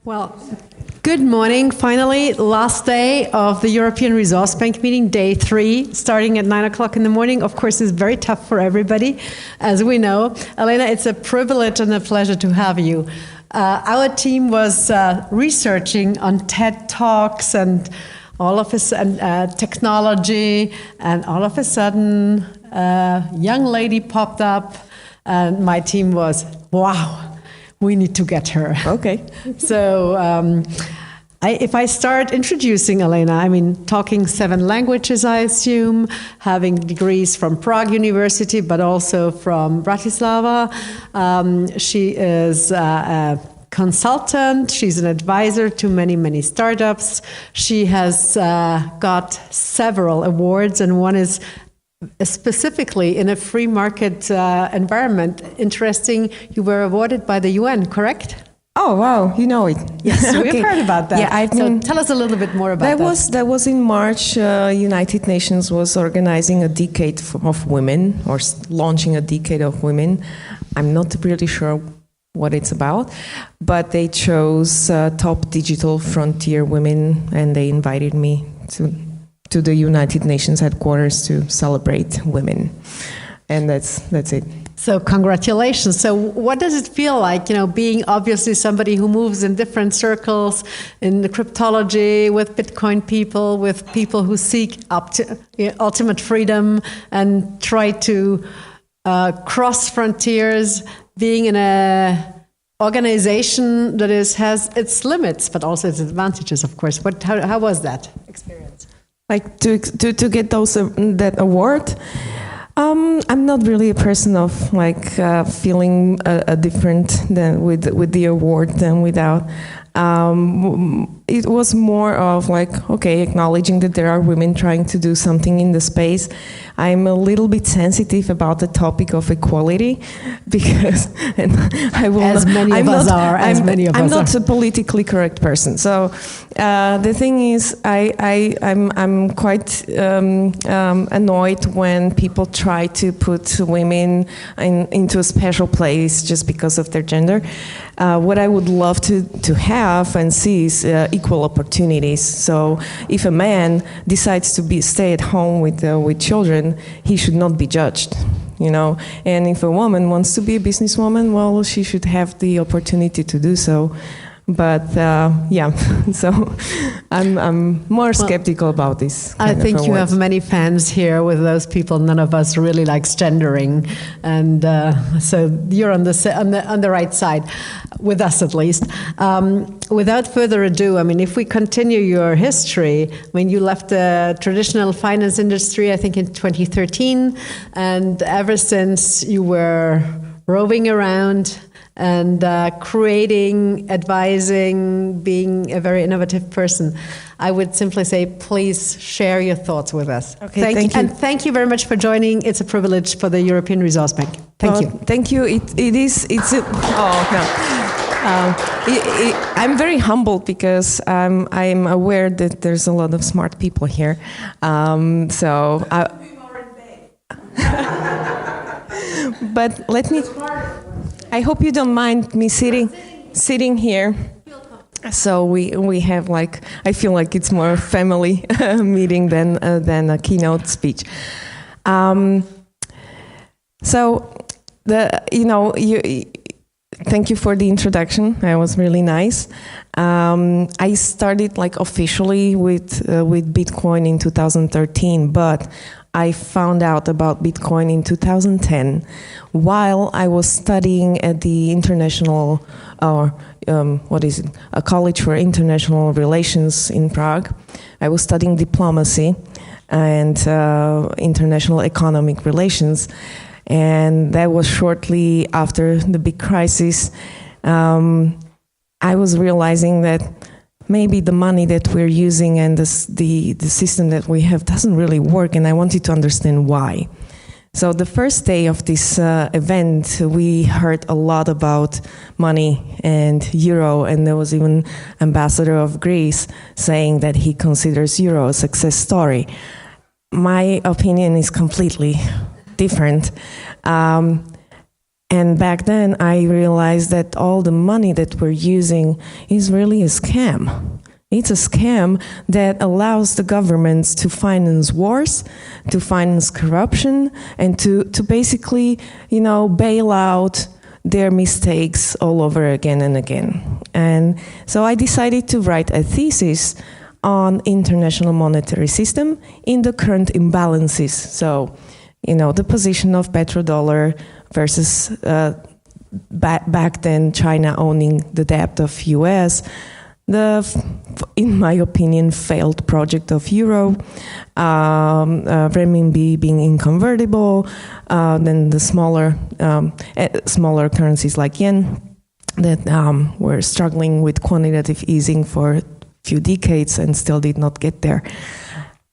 Well, good morning. Finally, last day of the European Resource Bank meeting, day 3, starting at 9 o'clock in the morning. Of course, it's very tough for everybody, as we know. Alena, it's a privilege and a pleasure to have you. Our team was researching on TED Talks and all of a sudden technology, and all of a sudden a young lady popped up, and my team was, wow, we need to get her. Okay. So if I start introducing Alena, I mean, talking 7 languages, I assume, having degrees from Prague University, but also from Bratislava. She is a consultant. She's an advisor to many, many startups. She has got several awards, and one is specifically in a free market environment. Interesting, you were awarded by the UN, correct? Oh, wow, you know it. Yes, Okay. we've heard about that. Yeah, So tell us a little bit more about that. That was in March. United Nations was organizing a decade of women, or launching a decade of women. I'm not really sure what it's about, but they chose top digital frontier women, and they invited me to the United Nations headquarters to celebrate women, and that's it. So congratulations. So what does it feel like, being obviously somebody who moves in different circles in the cryptology, with Bitcoin people, with people who seek up to ultimate freedom and try to cross frontiers, being in a organization that has its limits, but also its advantages, of course. How was that experience? Like to get that award. I'm not really a person of feeling different than with the award than without. It was more of acknowledging that there are women trying to do something in the space. I'm a little bit sensitive about the topic of equality because I'm not a politically correct person. So the thing is, I'm quite annoyed when people try to put women into a special place just because of their gender. What I would love to have and see is equal opportunities. So if a man decides to stay at home with children, he should not be judged, And if a woman wants to be a businesswoman, well, she should have the opportunity to do so. But so I'm more skeptical about this. I think you have many fans here with those people. None of us really likes gendering, and so you're on the right side, with us at least. Without further ado, I mean, if we continue your history, you left the traditional finance industry, I think, in 2013, and ever since you were roving around and creating, advising, being a very innovative person. I would simply say, please share your thoughts with us. Okay, thank you. And thank you very much for joining. It's a privilege for the European Resource Bank. Thank you. Thank you. I'm very humbled because I'm aware that there's a lot of smart people here. But let me. I hope you don't mind me sitting here. So we have I feel like it's more a family meeting than a keynote speech. Thank you for the introduction. It was really nice. I started officially with Bitcoin in 2013, but I found out about Bitcoin in 2010 while I was studying at the international, a College for International Relations in Prague. I was studying diplomacy and international economic relations, and that was shortly after the big crisis. I was realizing that maybe the money that we're using and the system that we have doesn't really work, and I wanted to understand why. So the first day of this event, we heard a lot about money and euro, and there was even ambassador of Greece saying that he considers euro a success story. My opinion is completely different. And back then, I realized that all the money that we're using is really a scam. It's a scam that allows the governments to finance wars, to finance corruption, and to basically, bail out their mistakes all over again and again. And so I decided to write a thesis on international monetary system in the current imbalances. So, the position of petrodollar versus back then China owning the debt of US, in my opinion, failed project of euro, renminbi being inconvertible, then the smaller currencies like yen that were struggling with quantitative easing for a few decades and still did not get there.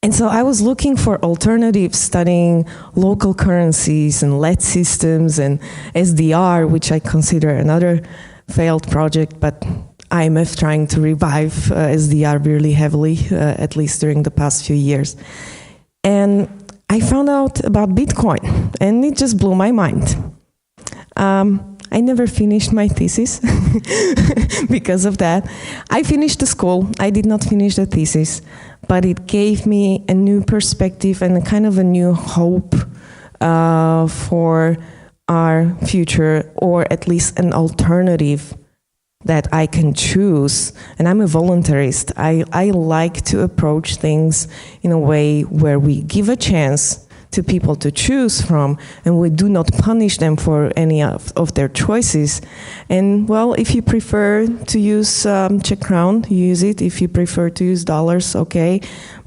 And so I was looking for alternatives, studying local currencies and lead systems and SDR, which I consider another failed project, but IMF trying to revive SDR really heavily, at least during the past few years. And I found out about Bitcoin, and it just blew my mind. I never finished my thesis because of that. I finished the school. I did not finish the thesis, but it gave me a new perspective and a kind of a new hope for our future, or at least an alternative that I can choose. And I'm a voluntarist. I like to approach things in a way where we give a chance to people to choose from, and we do not punish them for any of their choices. And well, if you prefer to use Czech crown, use it. If you prefer to use dollars, okay.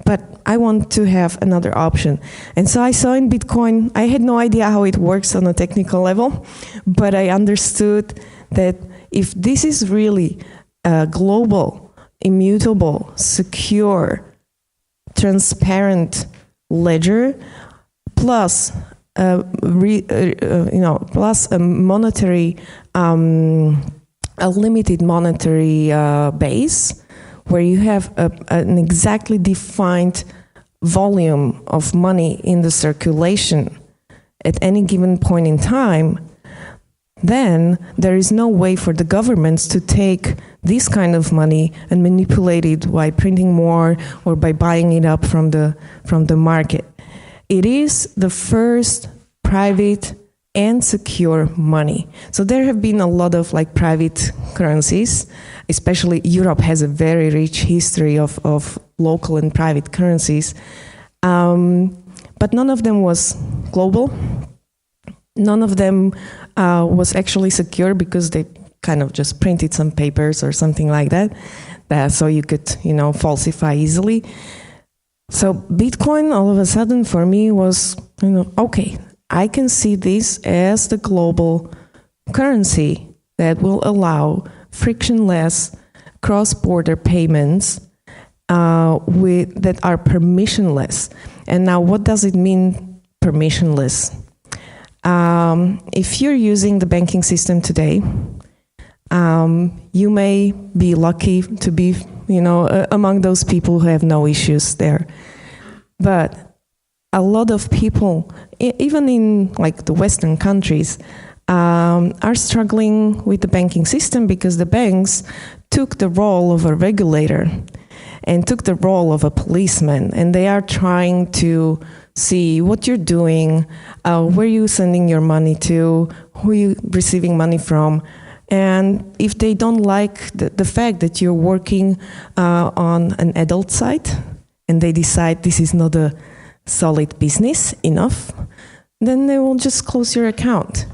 But I want to have another option. And so I saw in Bitcoin, I had no idea how it works on a technical level, but I understood that if this is really a global, immutable, secure, transparent ledger, plus plus a monetary, a limited monetary base, where you have an exactly defined volume of money in the circulation at any given point in time, then there is no way for the governments to take this kind of money and manipulate it by printing more or by buying it up from the market. It is the first private and secure money. So there have been a lot of private currencies, especially Europe has a very rich history of local and private currencies, but none of them was global. None of them was actually secure because they kind of just printed some papers or something like that so you could, falsify easily. So Bitcoin, all of a sudden, for me was, okay, I can see this as the global currency that will allow frictionless cross-border payments that are permissionless. And now, what does it mean, permissionless? If you're using the banking system today, you may be lucky to be, among those people who have no issues there. But a lot of people, even in the Western countries, are struggling with the banking system because the banks took the role of a regulator and took the role of a policeman, and they are trying to see what you're doing, where you're sending your money to, who you're receiving money from. And if they don't like the fact that you're working on an adult site, and they decide this is not a solid business enough, then they will just close your account.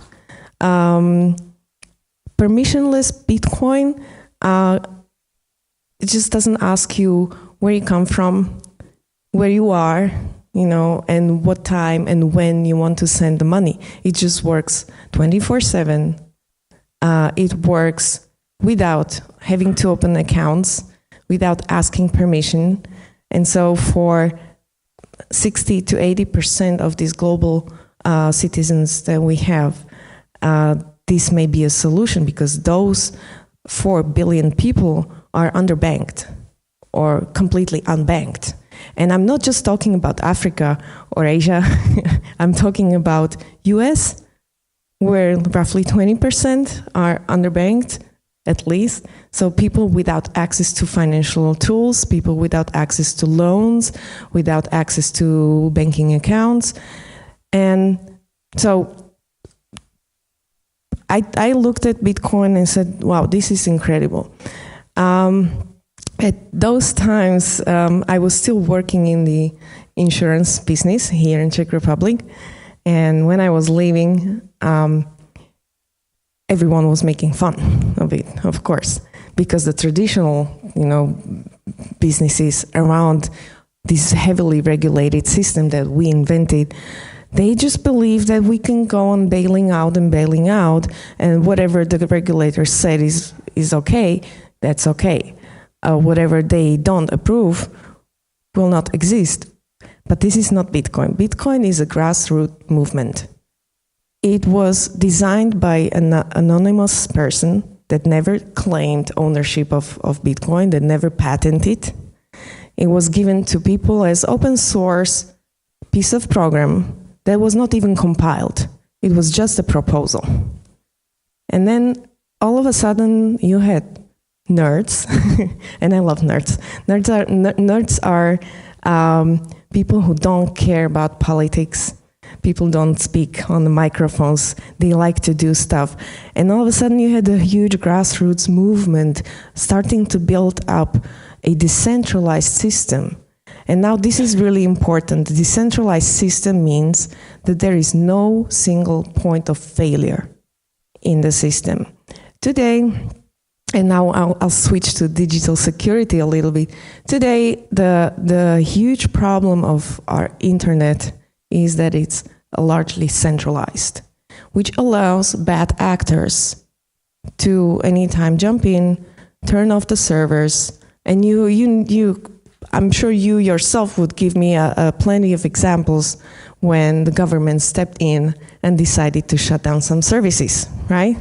Permissionless Bitcoin, it just doesn't ask you where you come from, where you are, and what time and when you want to send the money. It just works 24/7. It works without having to open accounts, without asking permission. And so for 60 to 80% of these global citizens that we have, this may be a solution, because those 4 billion people are underbanked or completely unbanked. And I'm not just talking about Africa or Asia. I'm talking about US, where roughly 20% are underbanked, at least. So people without access to financial tools, people without access to loans, without access to banking accounts. And so I looked at Bitcoin and said, wow, this is incredible. At those times, I was still working in the insurance business here in Czech Republic. And when I was leaving, everyone was making fun of it, of course, because the traditional, businesses around this heavily regulated system that we invented, they just believe that we can go on bailing out, and whatever the regulator said is okay, that's okay. Whatever they don't approve will not exist. But this is not Bitcoin. Bitcoin is a grassroots movement. It was designed by an anonymous person that never claimed ownership of Bitcoin, that never patented. It was given to people as open source piece of program that was not even compiled. It was just a proposal. And then all of a sudden you had nerds, and I love nerds. Nerds are people who don't care about politics. People don't speak on the microphones. They like to do stuff. And all of a sudden you had a huge grassroots movement starting to build up a decentralized system. And now this is really important. The decentralized system means that there is no single point of failure in the system. Today, and now I'll switch to digital security a little bit. Today, the huge problem of our internet is that it's largely centralized, which allows bad actors to anytime jump in, turn off the servers, and I'm sure you yourself would give me plenty of examples when the government stepped in and decided to shut down some services, right?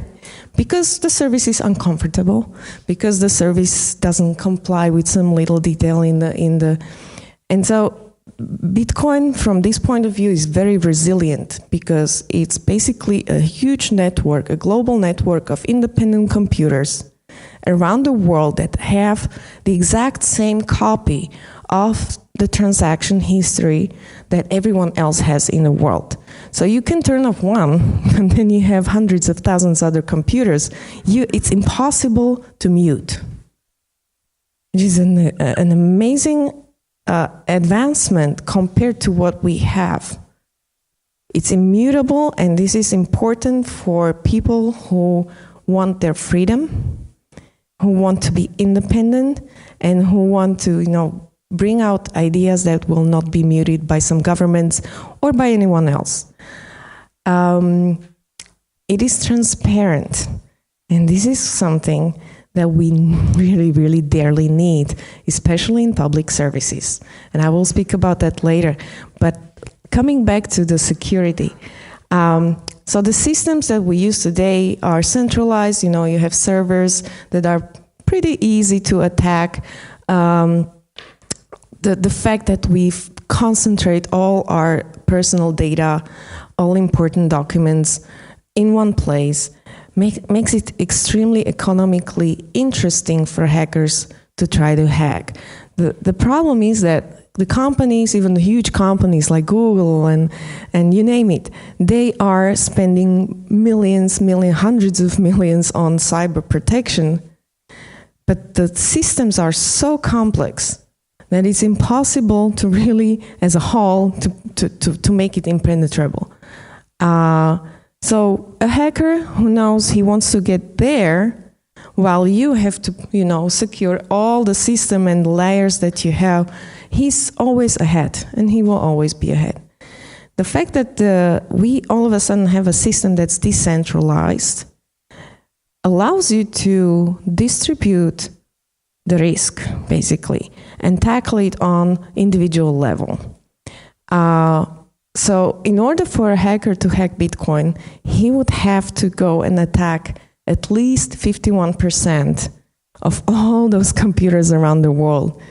Because the service is uncomfortable, because the service doesn't comply with some little detail and so Bitcoin from this point of view is very resilient because it's basically a huge network, a global network of independent computers around the world that have the exact same copy of the transaction history that everyone else has in the world. So you can turn off one, and then you have hundreds of thousands of other computers. It's impossible to mute. It is an amazing advancement compared to what we have. It's immutable, and this is important for people who want their freedom, who want to be independent, and who want to, bring out ideas that will not be muted by some governments or by anyone else. It is transparent, and this is something that we really, really dearly need, especially in public services. And I will speak about that later. But coming back to the security, so the systems that we use today are centralized. You have servers that are pretty easy to attack. The fact that we concentrate all our personal data, all important documents in one place, makes it extremely economically interesting for hackers to try to hack. The problem is that the companies, even the huge companies like Google and you name it, they are spending hundreds of millions on cyber protection, but the systems are so complex that it's impossible to really, as a whole, to make it impenetrable. So a hacker who knows he wants to get there, while you have to, secure all the system and layers that you have, he's always ahead, and he will always be ahead. The fact that we all of a sudden have a system that's decentralized allows you to distribute the risk, basically, and tackle it on individual level. So in order for a hacker to hack Bitcoin, he would have to go and attack at least 51% of all those computers around the world.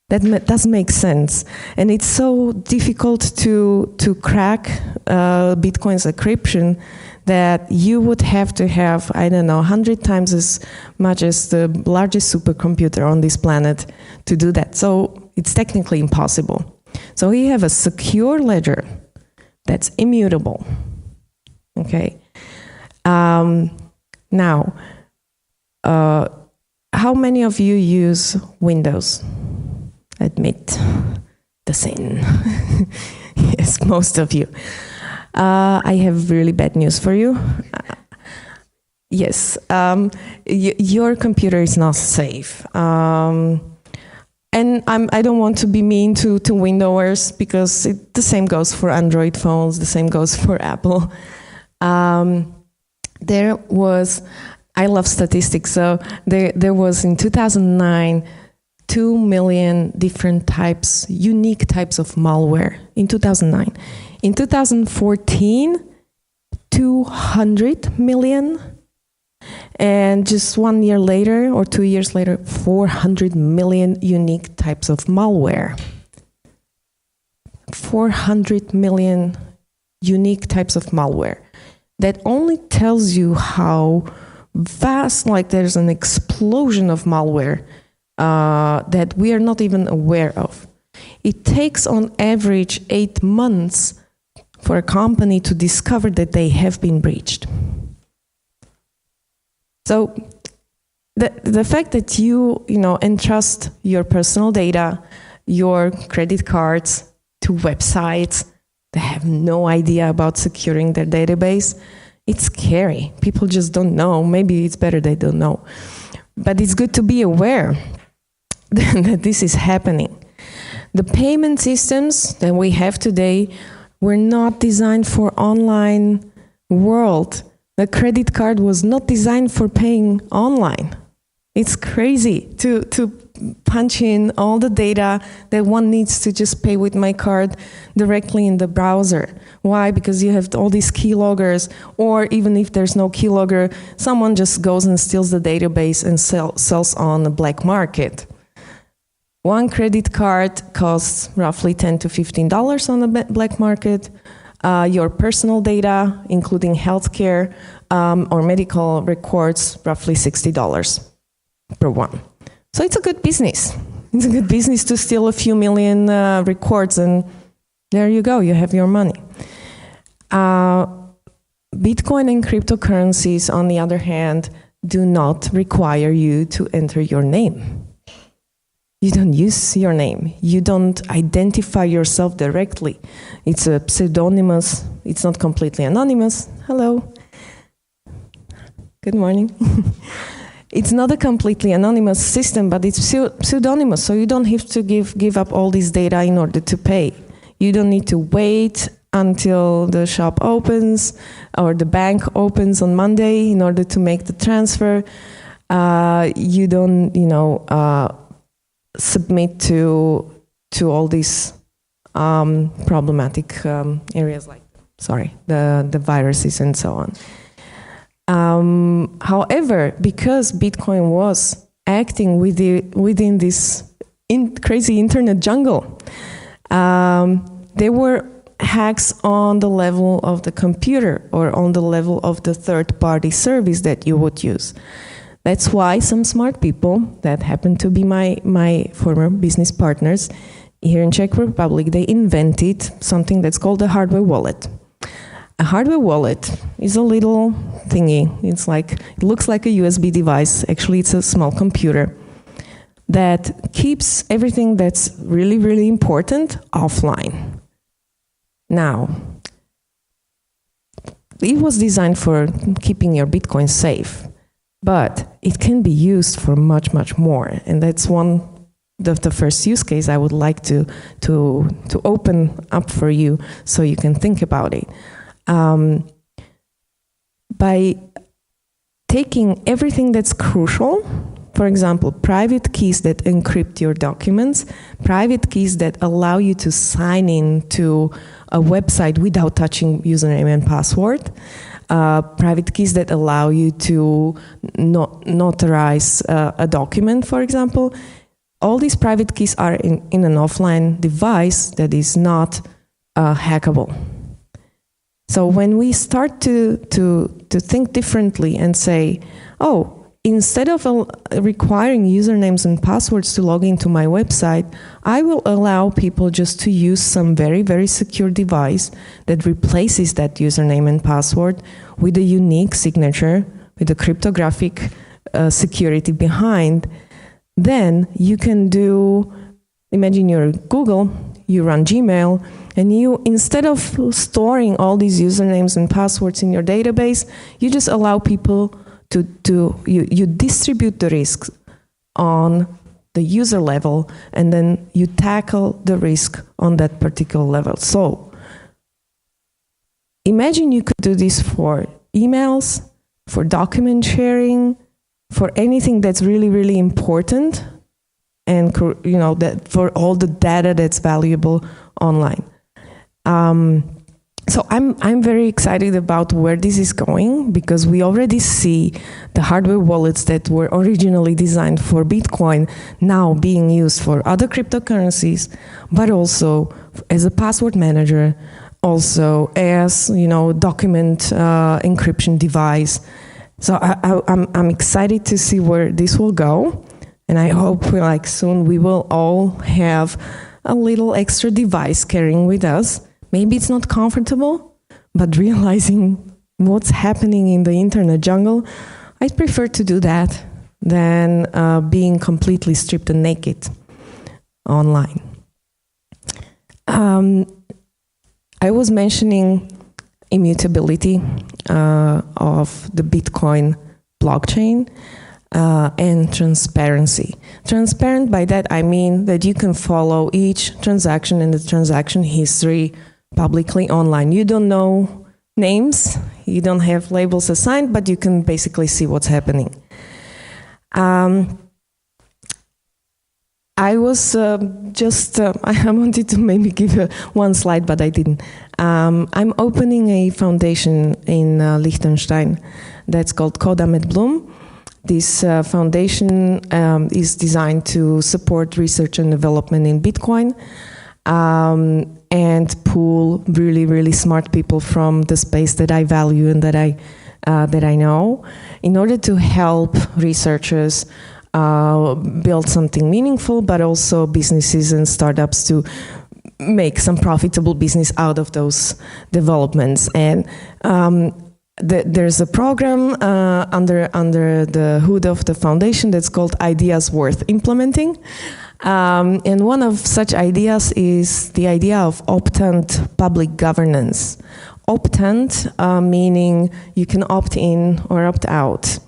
That does make sense. And it's so difficult to crack Bitcoin's encryption that you would have to have, I don't know, 100 times as much as the largest supercomputer on this planet to do that. So it's technically impossible. So we have a secure ledger that's immutable. Okay. Now, how many of you use Windows? Admit the sin. Yes, most of you. I have really bad news for you. Yes, your computer is not safe. And I don't want to be mean to Windowers, because the same goes for Android phones, the same goes for Apple. I love statistics, so there was in 2009, 2 million different types, unique types of malware in 2009. In 2014, 200 million. And just 1 year later, or 2 years later, 400 million unique types of malware. 400 million unique types of malware. That only tells you how vast, like there's an explosion of malware that we are not even aware of. It takes on average 8 months for a company to discover that they have been breached. So the fact that you entrust your personal data, your credit cards to websites that have no idea about securing their database, it's scary. People just don't know. Maybe it's better they don't know. But it's good to be aware that this is happening. The payment systems that we have today were not designed for online world. The credit card was not designed for paying online. It's crazy to punch in all the data that one needs to just pay with my card directly in the browser. Why? Because you have all these keyloggers, or even if there's no keylogger, someone just goes and steals the database and sells on the black market. One credit card costs roughly $10 to $15 on the black market. Your personal data, including healthcare or medical records, roughly $60 per one. So it's a good business. It's a good business to steal a few million records, and there you go, you have your money. Bitcoin and cryptocurrencies, on the other hand, do not require you to enter your name. You don't use your name. You don't identify yourself directly. It's a pseudonymous. It's not completely anonymous. Hello. Good morning. It's not a completely anonymous system, but it's pseudonymous, so you don't have to give up all this data in order to pay. You don't need to wait until the shop opens or the bank opens on Monday in order to make the transfer. You don't, submit to all these problematic areas like, the viruses and so on. However, because Bitcoin was acting within this crazy internet jungle, there were hacks on the level of the computer or on the level of the third-party service that you would use. That's why some smart people that happen to be my former business partners here in Czech Republic, they invented something that's called a hardware wallet. A hardware wallet is a little thingy. It looks like a USB device. Actually, it's a small computer that keeps everything that's really, really important offline. Now, it was designed for keeping your Bitcoin safe, but it can be used for much, much more. And that's one of the first use case I would like to open up for you so you can think about it. By taking everything that's crucial, for example, private keys that encrypt your documents, private keys that allow you to sign in to a website without touching username and password, private keys that allow you to notarize a document, for example. All these private keys are in an offline device that is not hackable. So when we start to think differently and say, oh, instead of requiring usernames and passwords to log into my website, I will allow people just to use some very, very secure device that replaces that username and password with a unique signature, with a cryptographic security behind. Then you can do, imagine you're Google, you run Gmail, and you, instead of storing all these usernames and passwords in your database, you just allow people you distribute the risks on the user level, and then you tackle the risk on that particular level. So imagine you could do this for emails, for document sharing, for anything that's really, really important, and that for all the data that's valuable online. So I'm very excited about where this is going, because we already see the hardware wallets that were originally designed for Bitcoin now being used for other cryptocurrencies, but also as a password manager, also as document encryption device. So I'm excited to see where this will go, and I hope soon we will all have a little extra device carrying with us. Maybe it's not comfortable, but realizing what's happening in the internet jungle, I'd prefer to do that than being completely stripped and naked online. I was mentioning immutability of the Bitcoin blockchain and transparency. Transparent, by that I mean that you can follow each transaction and the transaction history publicly online. You don't know names, you don't have labels assigned, but you can basically see what's happening. I was I wanted to maybe give one slide, but I didn't. I'm opening a foundation in Liechtenstein that's called Kodam et Bloom. This foundation is designed to support research and development in Bitcoin, and pull really, really smart people from the space that I value and that I know, in order to help researchers build something meaningful, but also businesses and startups to make some profitable business out of those developments. And there's a program under the hood of the foundation that's called Ideas Worth Implementing. And one of such ideas is the idea of optant public governance. Optant meaning you can opt in or opt out.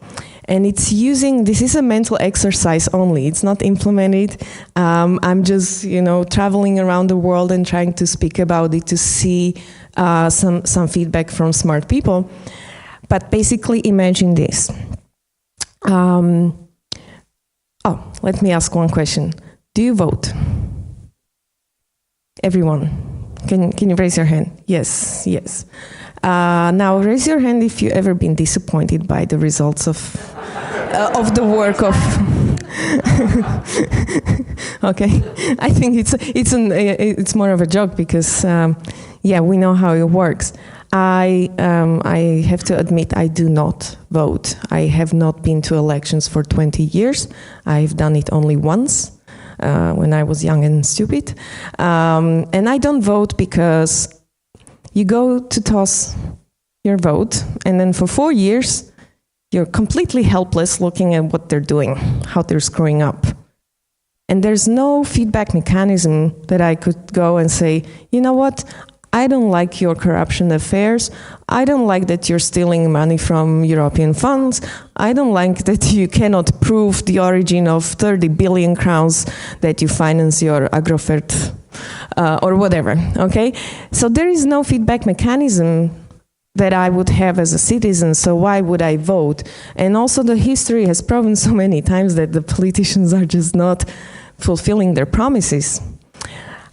And it's this is a mental exercise only. It's not implemented. I'm just, traveling around the world and trying to speak about it to see some feedback from smart people. But basically imagine this. Let me ask one question. Do you vote? Everyone. Can you raise your hand? Yes. Now raise your hand if you've ever been disappointed by the results of the work of. Okay, I think it's more of a joke because we know how it works. I have to admit I do not vote. I have not been to elections for 20 years. I've done it only once. When I was young and stupid. And I don't vote because you go to toss your vote, and then for 4 years, you're completely helpless looking at what they're doing, how they're screwing up. And there's no feedback mechanism that I could go and say, you know what? I don't like your corruption affairs. I don't like that you're stealing money from European funds. I don't like that you cannot prove the origin of 30 billion crowns that you finance your Agrofert or whatever, okay? So there is no feedback mechanism that I would have as a citizen, so why would I vote? And also the history has proven so many times that the politicians are just not fulfilling their promises.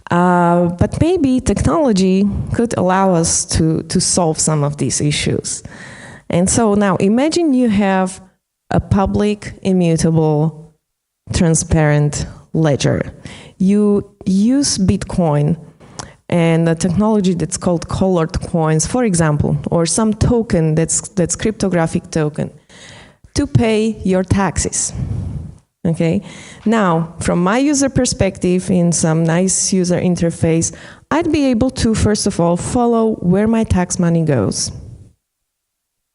But maybe technology could allow us to solve some of these issues. And so now imagine you have a public, immutable, transparent ledger. You use Bitcoin and a technology that's called colored coins, for example, or some token that's cryptographic token, to pay your taxes. Okay. Now, from my user perspective, in some nice user interface, I'd be able to, first of all, follow where my tax money goes.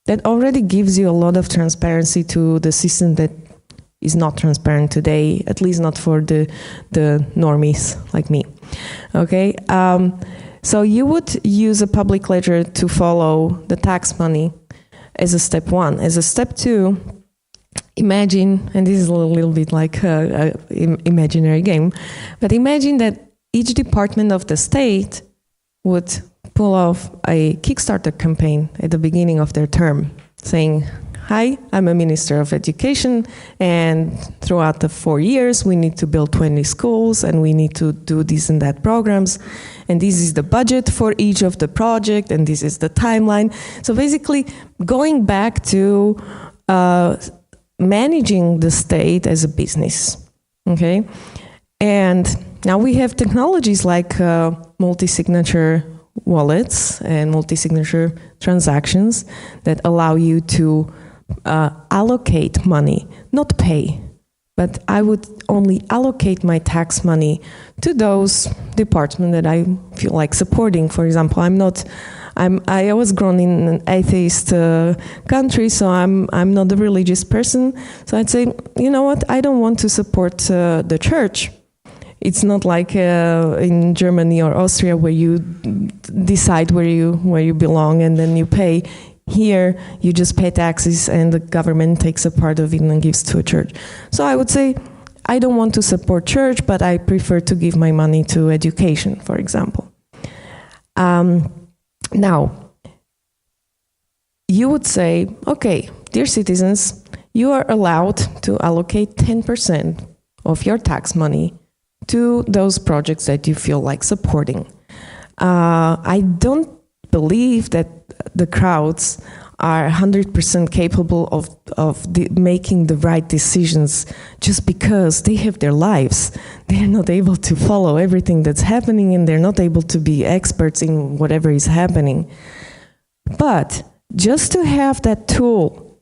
That already gives you a lot of transparency to the system that is not transparent today, at least not for the normies like me. Okay. So you would use a public ledger to follow the tax money as a step one. As a step two, imagine, and this is a little bit like an imaginary game, but imagine that each department of the state would pull off a Kickstarter campaign at the beginning of their term, saying, hi, I'm a Minister of Education, and throughout the 4 years, we need to build 20 schools, and we need to do this and that programs, and this is the budget for each of the project, and this is the timeline. So basically, going back to managing the state as a business, okay? And now we have technologies like multi-signature wallets and multi-signature transactions that allow you to allocate money, not pay, but I would only allocate my tax money to those departments that I feel like supporting. For example, I was grown in an atheist country, so I'm not a religious person. So I'd say, you know what, I don't want to support the church. It's not like in Germany or Austria where you decide where you belong and then you pay. Here, you just pay taxes and the government takes a part of it and gives to a church. So I would say, I don't want to support church, but I prefer to give my money to education, for example. Now, you would say, okay, dear citizens, you are allowed to allocate 10% of your tax money to those projects that you feel like supporting. I don't believe that the crowds are 100% capable of making the right decisions just because they have their lives. They're not able to follow everything that's happening, and they're not able to be experts in whatever is happening. But just to have that tool,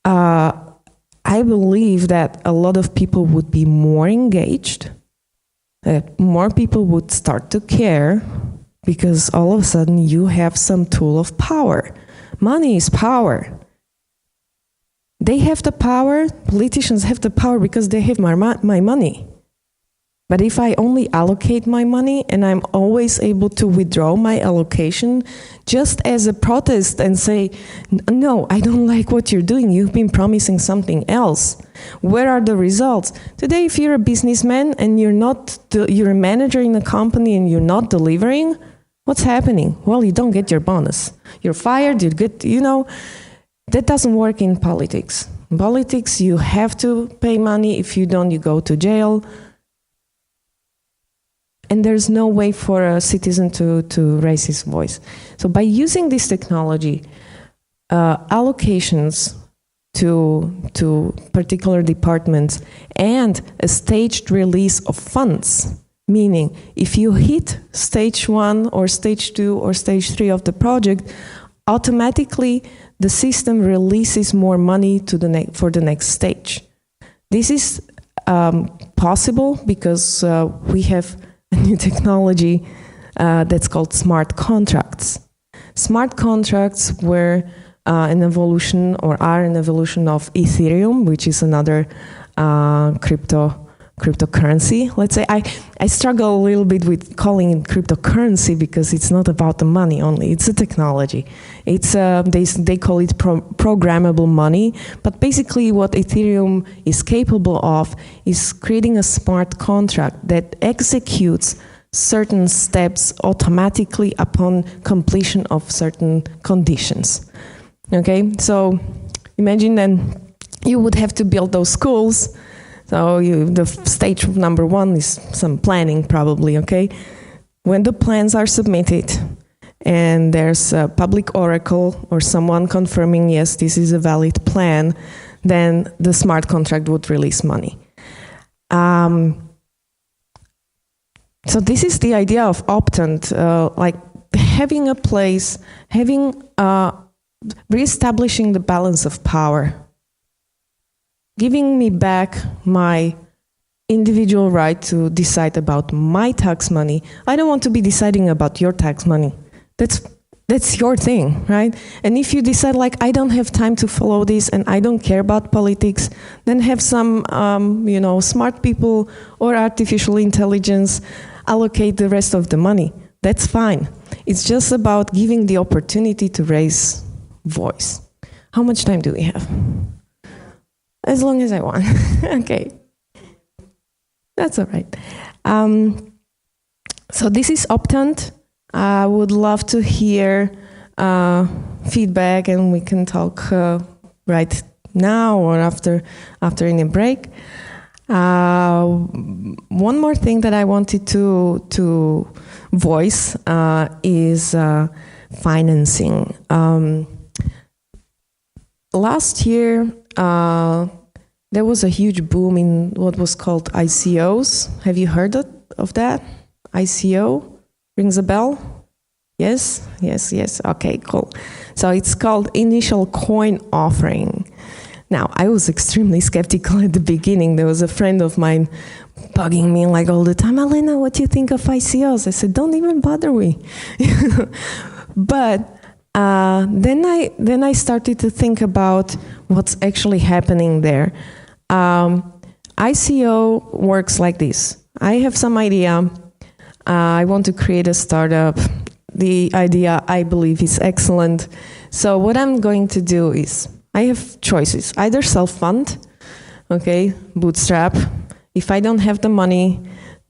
I believe that a lot of people would be more engaged, that more people would start to care, because all of a sudden you have some tool of power. Money is power. They have the power, politicians have the power because they have my money. But if I only allocate my money and I'm always able to withdraw my allocation just as a protest and say, no, I don't like what you're doing, you've been promising something else. Where are the results? Today, if you're a businessman and you're a manager in a company and you're not delivering, what's happening? Well, you don't get your bonus. You're fired, that doesn't work in politics. In politics, you have to pay money. If you don't, you go to jail. And there's no way for a citizen to raise his voice. So by using this technology, allocations to particular departments and a staged release of funds, meaning if you hit stage 1 or stage 2 or stage 3 of the project, automatically the system releases more money for the next stage. This is possible because we have a new technology that's called smart contracts. Smart contracts were an evolution or are an evolution of Ethereum, which is another cryptocurrency. Let's say I struggle a little bit with calling it cryptocurrency because it's not about the money only. It's a technology. It's they call it programmable money. But basically, what Ethereum is capable of is creating a smart contract that executes certain steps automatically upon completion of certain conditions. Okay, so imagine then you would have to build those schools. So the stage number 1 is some planning probably, okay? When the plans are submitted and there's a public oracle or someone confirming, yes, this is a valid plan, then the smart contract would release money. So this is the idea of optant, like having a place, reestablishing the balance of power, giving me back my individual right to decide about my tax money. I don't want to be deciding about your tax money. That's your thing, right? And if you decide like, I don't have time to follow this and I don't care about politics, then have some, smart people or artificial intelligence allocate the rest of the money. That's fine. It's just about giving the opportunity to raise voice. How much time do we have? As long as I want. Okay. That's all right. So this is optant. I would love to hear feedback, and we can talk right now or after in a break. One more thing that I wanted to voice is financing. Last year, there was a huge boom in what was called ICOs. Have you heard of that? ICO? Rings a bell? Yes? Yes. Okay, cool. So it's called Initial Coin Offering. Now, I was extremely skeptical at the beginning. There was a friend of mine bugging me like all the time, Alena, what do you think of ICOs? I said, don't even bother me. But then I started to think about what's actually happening there. ICO works like this. I have some idea. I want to create a startup. The idea, I believe, is excellent. So what I'm going to do is, I have choices. Either self-fund, okay, bootstrap. If I don't have the money,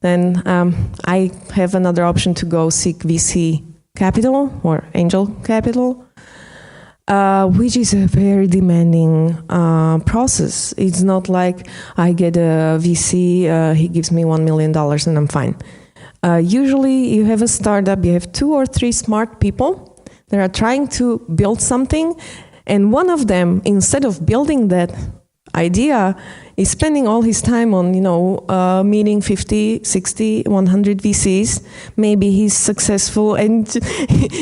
then I have another option to go seek VC capital or angel capital, which is a very demanding process. It's not like I get a VC, he gives me $1 million and I'm fine. Usually you have a startup, you have 2 or 3 smart people that are trying to build something, and one of them, instead of building that idea, is spending all his time on, meeting 50, 60, 100 VCs. Maybe he's successful, and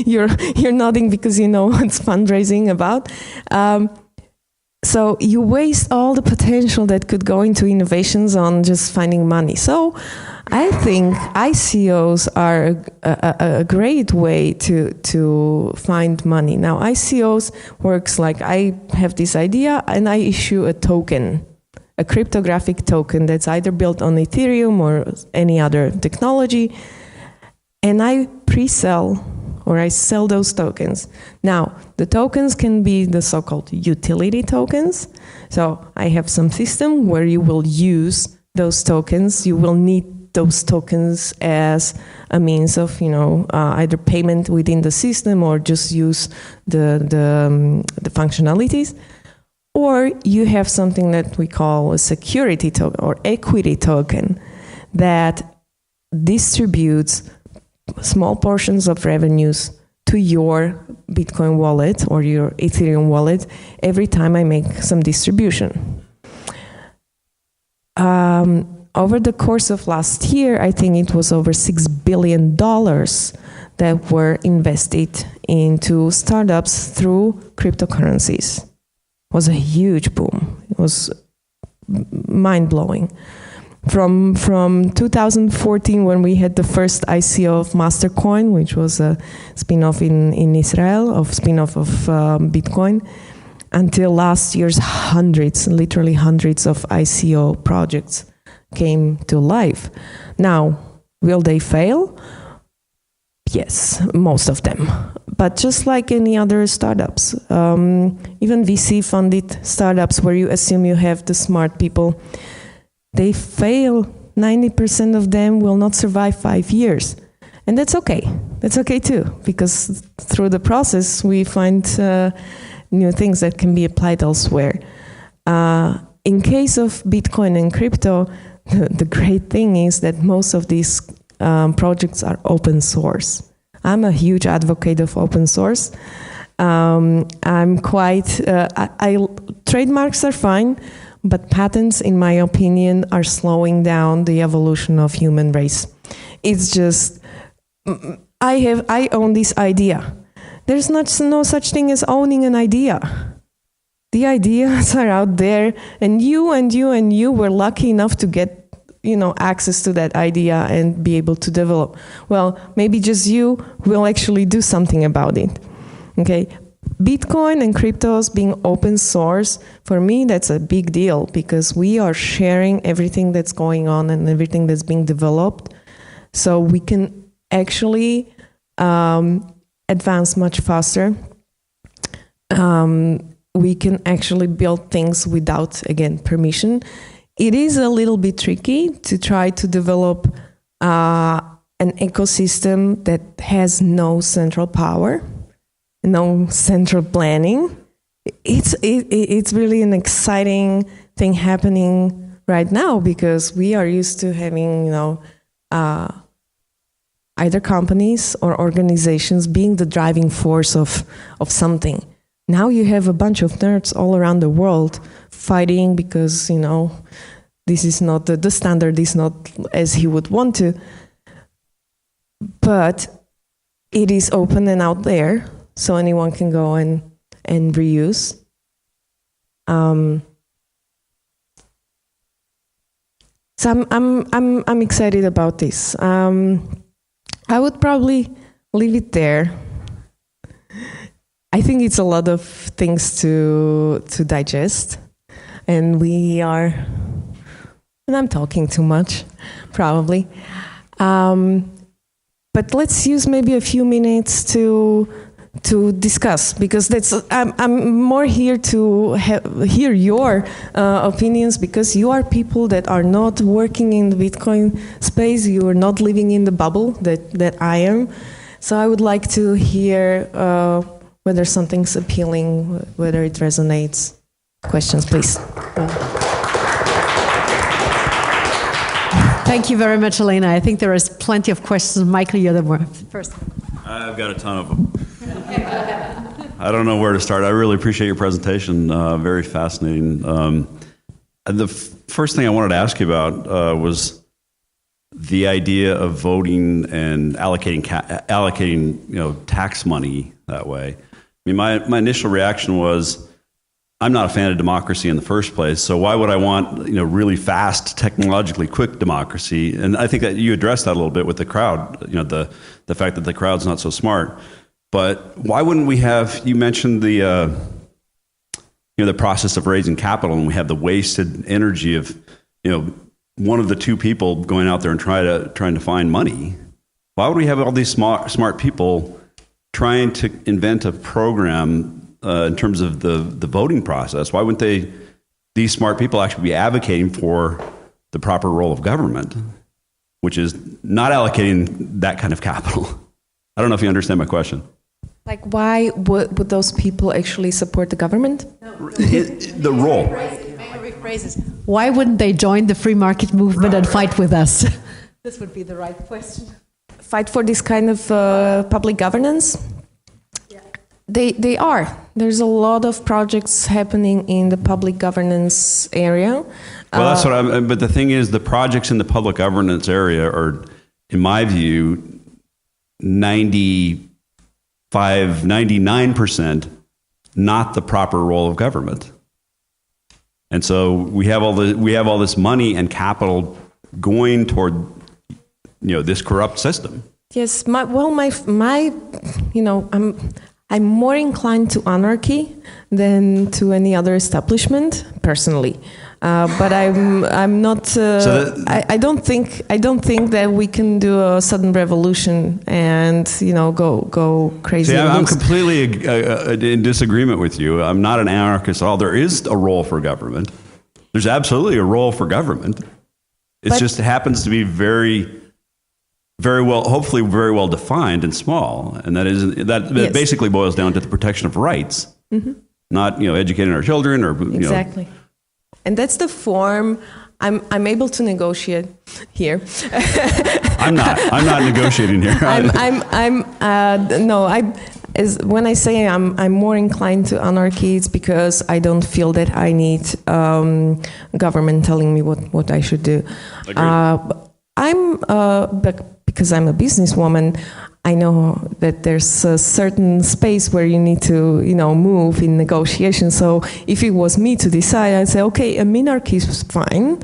you're nodding because you know what's fundraising about. So you waste all the potential that could go into innovations on just finding money. So I think ICOs are a great way to find money. Now, ICOs works like I have this idea and I issue a token, a cryptographic token that's either built on Ethereum or any other technology, and I pre-sell or I sell those tokens. Now, the tokens can be the so-called utility tokens. So I have some system where you will use those tokens. You will need those tokens as a means of, either payment within the system or just use the functionalities. Or you have something that we call a security token or equity token that distributes small portions of revenues to your Bitcoin wallet or your Ethereum wallet every time I make some distribution. Over the course of last year, I think it was over $6 billion that were invested into startups through cryptocurrencies. It was a huge boom. It was mind-blowing. From 2014, when we had the first ICO of Mastercoin, which was a spin-off in Israel, spin-off of Bitcoin, until last year's literally hundreds of ICO projects came to life. Now, will they fail? Yes, most of them. But just like any other startups, even VC-funded startups where you assume you have the smart people, they fail. 90% of them will not survive 5 years. And that's okay. That's okay too, because through the process, we find new things that can be applied elsewhere. In case of Bitcoin and crypto, the great thing is that most of these projects are open source. I'm a huge advocate of open source. I'm quite, trademarks are fine, but patents, in my opinion, are slowing down the evolution of human race. it's just, I own this idea. There's no such thing as owning an idea. The ideas are out there, and you were lucky enough to get, access to that idea and be able to develop. Well, maybe just you will actually do something about it. Okay? Bitcoin and cryptos being open source, for me, that's a big deal because we are sharing everything that's going on and everything that's being developed. So we can actually advance much faster. We can actually build things without, again, permission. It is a little bit tricky to try to develop an ecosystem that has no central power, no central planning. It's really an exciting thing happening right now because we are used to having, either companies or organizations being the driving force of something. Now you have a bunch of nerds all around the world fighting because, this is not, the standard is not as he would want to. But it is open and out there, so anyone can go and reuse. So I'm excited about this. I would probably leave it there. I think it's a lot of things to digest, and I'm talking too much, probably. But let's use maybe a few minutes to discuss, because I'm more here to hear your opinions, because you are people that are not working in the Bitcoin space. You are not living in the bubble that I am. So I would like to hear whether something's appealing, whether it resonates. Questions, please. Thank you very much, Alena. I think there is plenty of questions. Michael, you're the first. I've got a ton of them. I don't know where to start. I really appreciate your presentation. Very fascinating. The first thing I wanted to ask you about was the idea of voting and allocating tax money that way. I mean, my initial reaction was, I'm not a fan of democracy in the first place, so why would I want really fast, technologically quick democracy? And I think that you addressed that a little bit with the crowd, the fact that the crowd's not so smart. But why wouldn't we have? You mentioned the process of raising capital, and we have the wasted energy of one of the two people going out there and trying to find money. Why would we have all these smart people trying to invent a program in terms of the voting process? Why wouldn't these smart people actually be advocating for the proper role of government, which is not allocating that kind of capital? I don't know if you understand my question. Like, why would those people actually support the government? The role. Why wouldn't they join the free market movement and fight with us? This would be the right question. Fight for this kind of public governance? Yeah. They are. There's a lot of projects happening in the public governance area. Well, that's what but the thing is, the projects in the public governance area are, in my view, 99% not the proper role of government. And so we have all this money and capital going toward this corrupt system. Yes, I'm more inclined to anarchy than to any other establishment personally. But I'm not. I don't think that we can do a sudden revolution and go crazy. See, I'm completely in disagreement with you. I'm not an anarchist at all. There is a role for government. There's absolutely a role for government. It just happens to be very, very well, hopefully very well defined and small, and that yes. Basically boils down to the protection of rights, not educating our children or exactly. And that's the form I'm able to negotiate here. I'm not negotiating here. When I say I'm more inclined to anarchy, it's because I don't feel that I need government telling me what I should do. because I'm a businesswoman, I know that there's a certain space where you need to, move in negotiation. So if it was me to decide, I'd say, okay, a minarchy is fine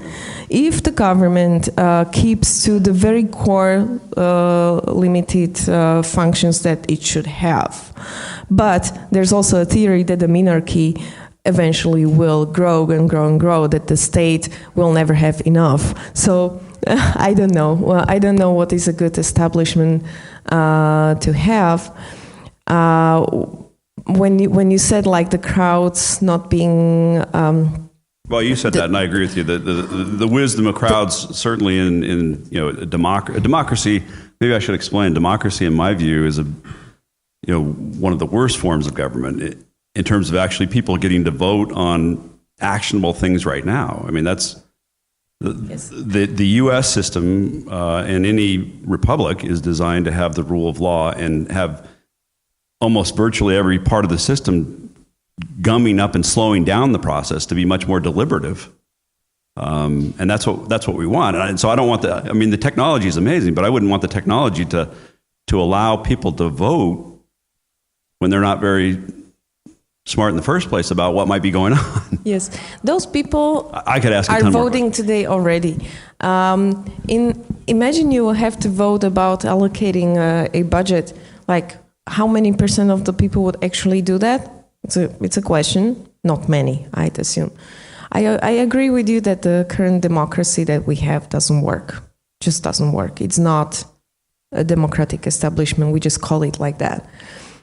if the government keeps to the very core limited functions that it should have. But there's also a theory that the minarchy eventually will grow and grow and grow, that the state will never have enough. So I don't know. Well, I don't know what is a good establishment to have. When you said like the crowds not being well, you said that, and I agree with you. The wisdom of crowds, certainly in democracy. Maybe I should explain. Democracy, in my view, is one of the worst forms of government in terms of actually people getting to vote on actionable things right now. I mean, that's the U.S. system, and any republic is designed to have the rule of law and have almost virtually every part of the system gumming up and slowing down the process to be much more deliberative. And that's what we want. And so I don't want the technology is amazing, but I wouldn't want the technology to allow people to vote when they're not very smart in the first place about what might be going on. Yes, those people I could ask are voting today already. Imagine you will have to vote about allocating a budget. Like, how many % of the people would actually do that? It's a question. Not many, I'd assume. I agree with you that the current democracy that we have doesn't work. Just doesn't work. It's not a democratic establishment. We just call it like that.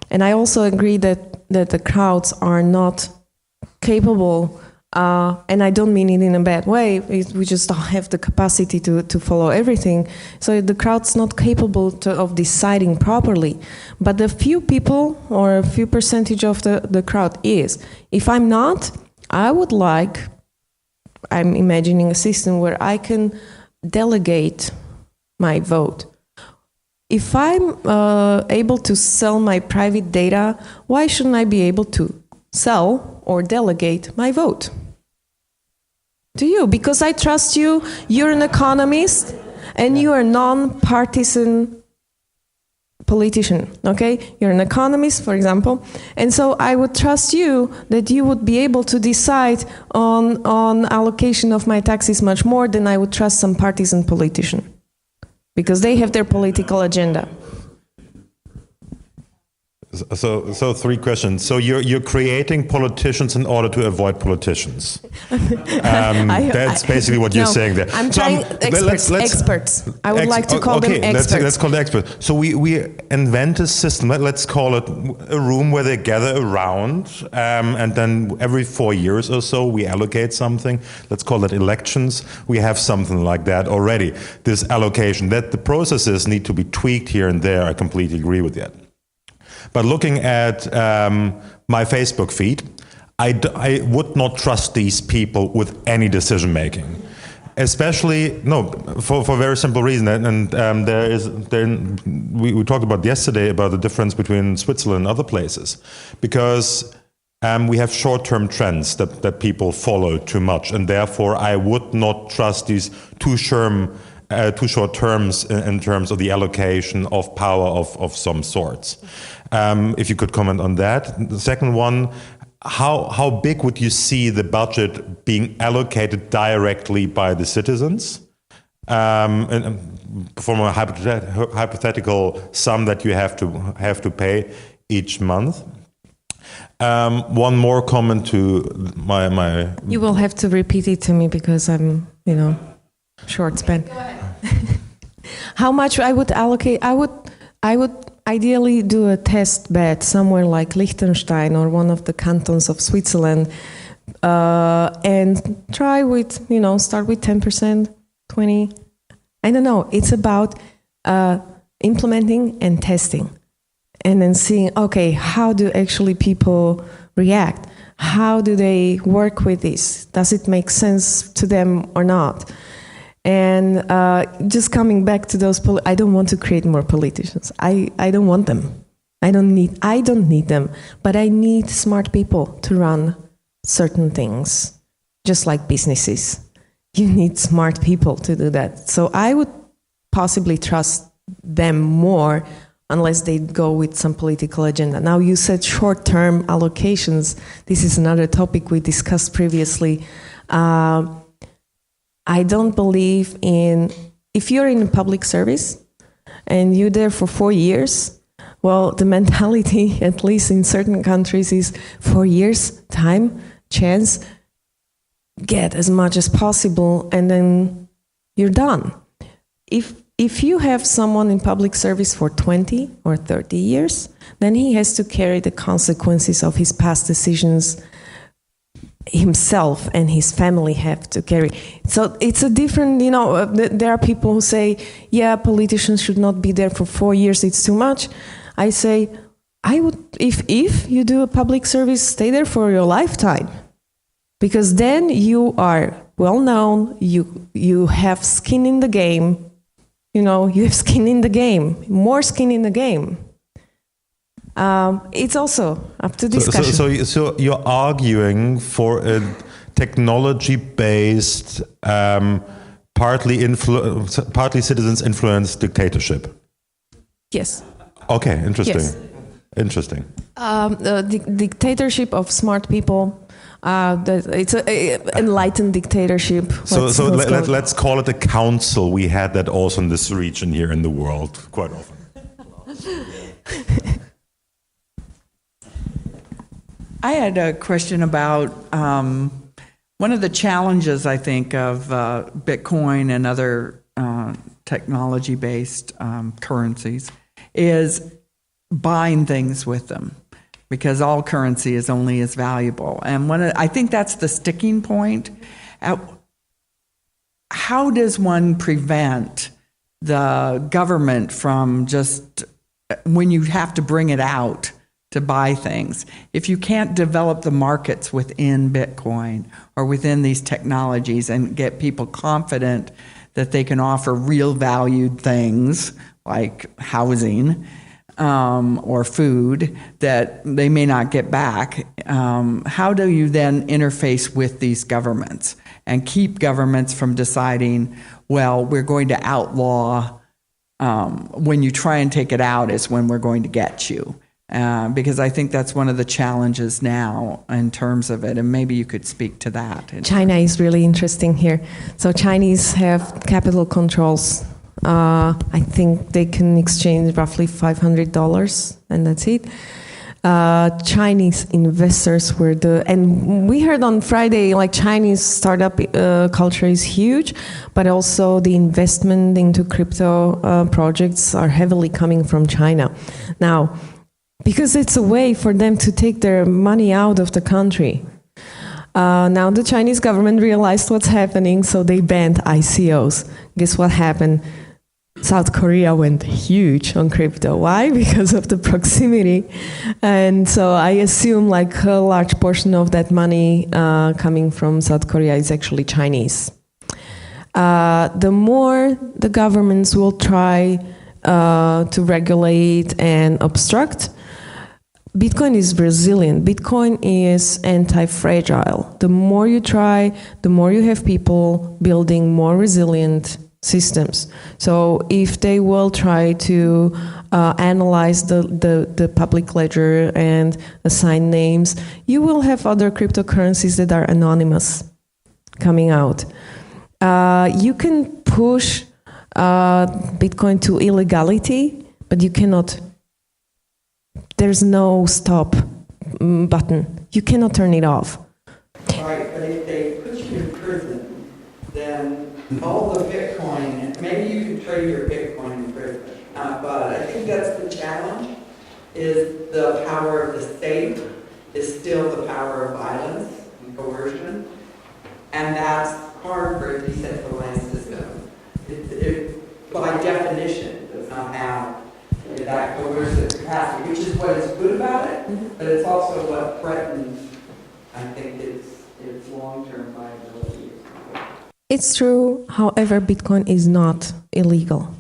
And I also agree that the crowds are not capable, and I don't mean it in a bad way, we just don't have the capacity to follow everything. So the crowd's not capable of deciding properly. But the few people or a few percentage of the crowd is. If I'm not, I'm imagining a system where I can delegate my vote. If I'm able to sell my private data, why shouldn't I be able to sell or delegate my vote to you? Because I trust you, you're an economist, and you are a non-partisan politician, okay? You're an economist, for example, and so I would trust you that you would be able to decide on allocation of my taxes much more than I would trust some partisan politician, because they have their political agenda. So 3 questions. So you're creating politicians in order to avoid politicians. That's basically what you're saying there. I'm trying experts. I would like to call them experts. Let's call them experts. So we invent a system. Let's call it a room where they gather around, and then every 4 years or so we allocate something. Let's call it elections. We have something like that already. This allocation, that the processes need to be tweaked here and there. I completely agree with that. But looking at my Facebook feed, I would not trust these people with any decision making, especially for a very simple reason. And we talked about yesterday about the difference between Switzerland and other places, because we have short-term trends that people follow too much, and therefore I would not trust these too short terms in terms of the allocation of power of some sorts. If you could comment on that. The second one, how big would you see the budget being allocated directly by the citizens? And from a hypothetical sum that you have to pay each month. One more comment to my. You will have to repeat it to me because I'm, short span. How much I would allocate? I would ideally do a test bed somewhere like Liechtenstein or one of the cantons of Switzerland, and try with, start with 10%, 20%. I don't know. It's about implementing and testing, and then seeing, okay, how do actually people react? How do they work with this? Does it make sense to them or not? And just coming back to those, I don't want to create more politicians. I don't want them. I don't need them. But I need smart people to run certain things, just like businesses. You need smart people to do that. So I would possibly trust them more unless they go with some political agenda. Now, you said short-term allocations. This is another topic we discussed previously. I don't believe in, if you're in public service and you're there for 4 years, well, the mentality, at least in certain countries, is 4 years, time, chance, get as much as possible, and then you're done. If you have someone in public service for 20 or 30 years, then he has to carry the consequences of his past decisions himself, and his family have to carry. So it's a different, there are people who say, yeah, politicians should not be there for 4 years, it's too much. I say, I would, if you do a public service, stay there for your lifetime. Because then you are well known, you have skin in the game, you have skin in the game, more skin in the game. It's also up to discussion. So you're arguing for a technology-based, partly citizens-influenced dictatorship? Yes. Okay, interesting. Yes. Interesting. The dictatorship of smart people. It's an enlightened dictatorship. Let's call it a council. We had that also in this region here in the world quite often. I had a question about one of the challenges, I think, of Bitcoin and other technology-based currencies is buying things with them, because all currency is only as valuable. And I think that's the sticking point. How does one prevent the government from just, when you have to bring it out to buy things, if you can't develop the markets within Bitcoin or within these technologies and get people confident that they can offer real valued things like housing or food that they may not get back, how do you then interface with these governments and keep governments from deciding, well, we're going to outlaw, when you try and take it out is when we're going to get you? Because I think that's one of the challenges now in terms of it, and maybe you could speak to that. China is really interesting here. So Chinese have capital controls. I think they can exchange roughly $500, and that's it. Chinese investors were and we heard on Friday, like Chinese startup culture is huge, but also the investment into crypto projects are heavily coming from China. Now, because it's a way for them to take their money out of the country. Now the Chinese government realized what's happening, so they banned ICOs. Guess what happened? South Korea went huge on crypto. Why? Because of the proximity. And so I assume like a large portion of that money coming from South Korea is actually Chinese. The more the governments will try to regulate and obstruct, Bitcoin is resilient. Bitcoin is anti-fragile. The more you try, the more you have people building more resilient systems. So if they will try to analyze the public ledger and assign names, you will have other cryptocurrencies that are anonymous coming out. You can push Bitcoin to illegality, but you cannot. There's no stop button. You cannot turn it off. Right, but if they put you in prison, then all the Bitcoin, maybe you can trade your Bitcoin in prison. But I think that's the challenge, is the power of the state is still the power of violence and coercion. And that's hard for a decentralized system. It by definition, does not have that coercive capacity, which is what is good about it, but it's also what threatens, I think, its long-term viability. It's true, however, Bitcoin is not illegal.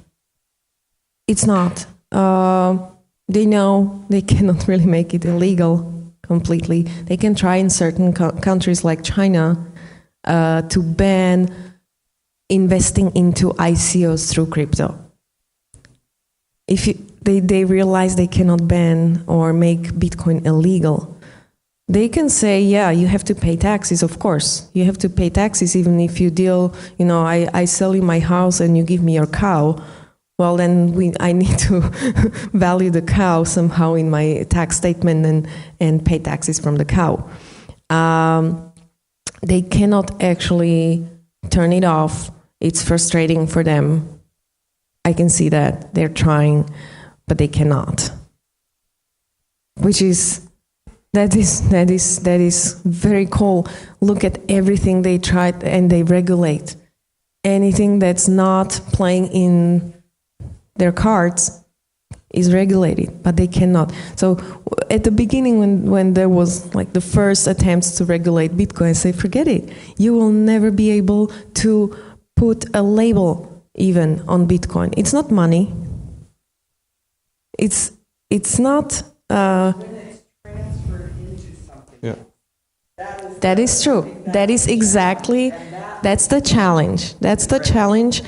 It's not. They know they cannot really make it illegal completely. They can try in certain countries like China to ban investing into ICOs through crypto. they realize they cannot ban or make Bitcoin illegal, they can say, yeah, you have to pay taxes, of course. You have to pay taxes even if you deal, I sell you my house and you give me your cow. Well, then I need to value the cow somehow in my tax statement and pay taxes from the cow. They cannot actually turn it off. It's frustrating for them. I can see that. They're trying, but they cannot. That is very cool. Look at everything they tried and they regulate. Anything that's not playing in their cards is regulated, but they cannot. So at the beginning when there was like the first attempts to regulate Bitcoin, I say, forget it. You will never be able to put a label even on Bitcoin. It's not money. It's not... Yeah. That is true. That is exactly, that's the challenge. That's the challenge.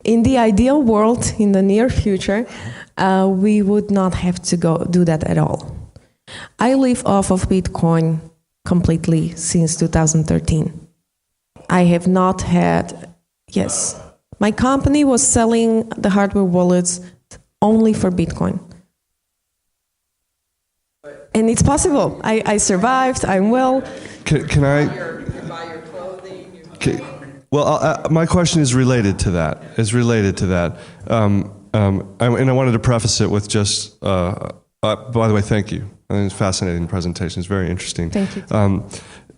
In the ideal world, in the near future, we would not have to go do that at all. I live off of Bitcoin completely since 2013. I have not had, yes. My company was selling the hardware wallets only for Bitcoin. And it's possible. I survived. I'm well. Can I? Well, my question is related to that. And I wanted to preface it with just. By the way, thank you. I think it's a fascinating presentation. It's very interesting. Thank you.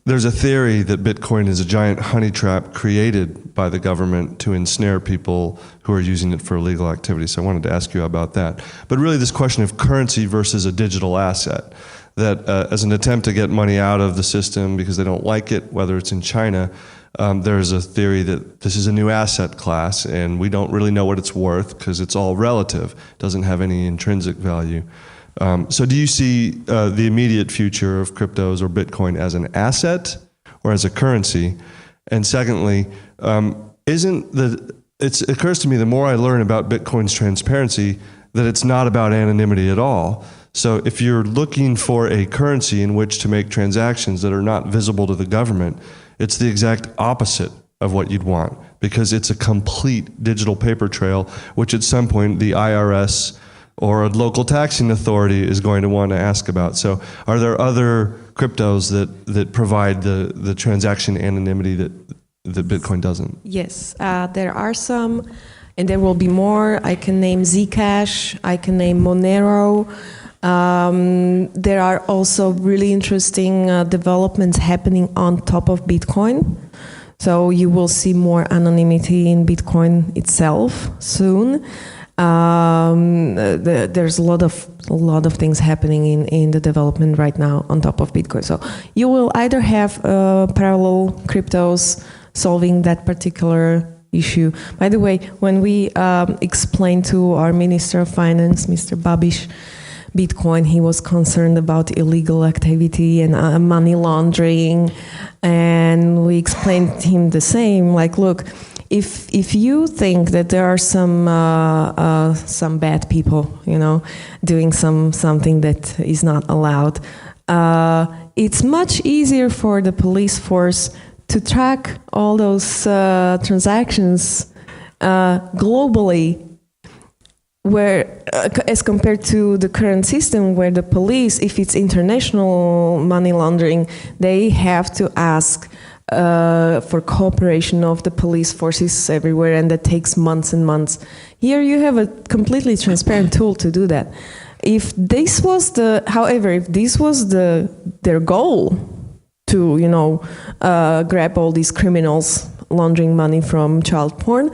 There's a theory that Bitcoin is a giant honey trap created by the government to ensnare people who are using it for illegal activity. So I wanted to ask you about that. But really this question of currency versus a digital asset, that as an attempt to get money out of the system because they don't like it, whether it's in China, there's a theory that this is a new asset class and we don't really know what it's worth because it's all relative. It doesn't have any intrinsic value. So do you see the immediate future of cryptos or Bitcoin as an asset or as a currency? And secondly, it occurs to me the more I learn about Bitcoin's transparency that it's not about anonymity at all. So if you're looking for a currency in which to make transactions that are not visible to the government, it's the exact opposite of what you'd want because it's a complete digital paper trail, which at some point the IRS or a local taxing authority is going to want to ask about. So are there other cryptos that provide the transaction anonymity that Bitcoin doesn't? Yes, there are some, and there will be more. I can name Zcash, I can name Monero. There are also really interesting developments happening on top of Bitcoin. So you will see more anonymity in Bitcoin itself soon. There's a lot of things happening in the development right now on top of Bitcoin. So you will either have parallel cryptos solving that particular issue. By the way, when we explained to our Minister of Finance, Mr. Babiš, Bitcoin, he was concerned about illegal activity and money laundering, and we explained to him the same. Like, look, if you think that there are some bad people, doing something that is not allowed, it's much easier for the police force to track all those transactions globally, where as compared to the current system where the police, if it's international money laundering, they have to ask for cooperation of the police forces everywhere, and that takes months and months. Here you have a completely transparent tool to do that. If this was their goal to, grab all these criminals laundering money from child porn,